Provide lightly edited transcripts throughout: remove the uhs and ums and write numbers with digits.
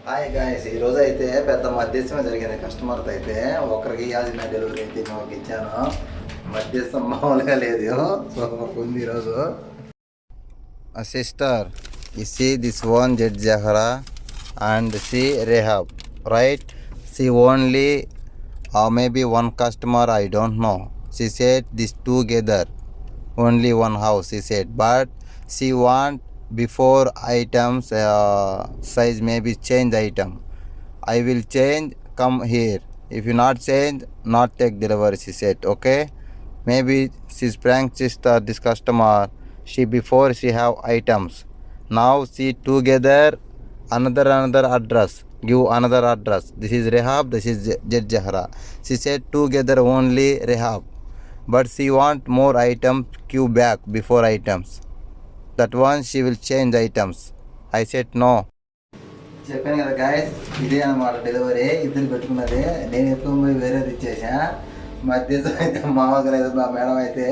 Hi guys, ఈరోజు అయితే పెద్ద మధ్యస్థమే జరిగింది. కస్టమర్తో అయితే ఒకరికి ఇవ్వాల్సిన డెలివరీ అయితే మాకు ఇచ్చాను. మధ్యస్థం మామూలుగా లేదు. సో ఉంది ఈరోజు. Sister, you see this one Jet Zahra and see Rehab, right? See only maybe one customer, I don't know. She said this together, only one house, she said. But she want before items size, maybe change item. I will change, come here. If you not change, not take delivery, she said. Okay, maybe she's prank sister, this customer. She before she have items, now she together another address, give another address. This is Rehab, this is Jet Zahra. She said together only Rehab, but she want more items, queue back before items. That one she will change items. I said no. చెప్పాను కదా guys, ఇదే అనమాట delivery. ఇద్దరు పెట్టుకున్నది. నేను ఎప్పుడు పోయి వేరేది ఇచ్చేసా. మధ్యస్థం అయితే మామూలుగా లేదు. మా మేడం అయితే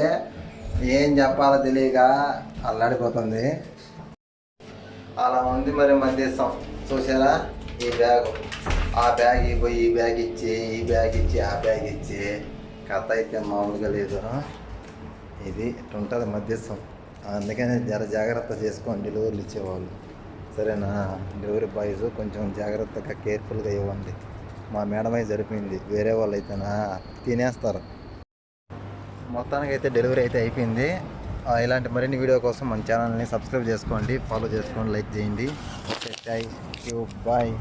ఏం చెప్పాలో తెలియక అల్లాడిపోతుంది. అలా ఉంది మరి మధ్యస్థం. చూసారా, ఈ బ్యాగ్, ఆ బ్యాగ్ పోయి ఈ బ్యాగ్ ఇచ్చి, ఈ బ్యాగ్ ఇచ్చి, ఆ బ్యాగ్ ఇచ్చి, కథ అయితే మామూలుగా లేదు. ఇది ఉంటుంది మధ్యస్థం. అందుకని జర జాగ్రత్త చేసుకోండి డెలివరీలు ఇచ్చేవాళ్ళు, సరేనా? డెలివరీ బాయ్స్ కొంచెం జాగ్రత్తగా కేర్ఫుల్గా ఇవ్వండి. మా మేడం అయితే జరిపింది, వేరే వాళ్ళు అయితేనా తినేస్తారు. మొత్తానికి అయితే డెలివరీ అయితే అయిపోయింది. ఇలాంటి మరిన్ని వీడియో కోసం మన ఛానల్ని సబ్స్క్రైబ్ చేసుకోండి, ఫాలో చేసుకోండి, లైక్ చేయండి. Okay, thank you, bye.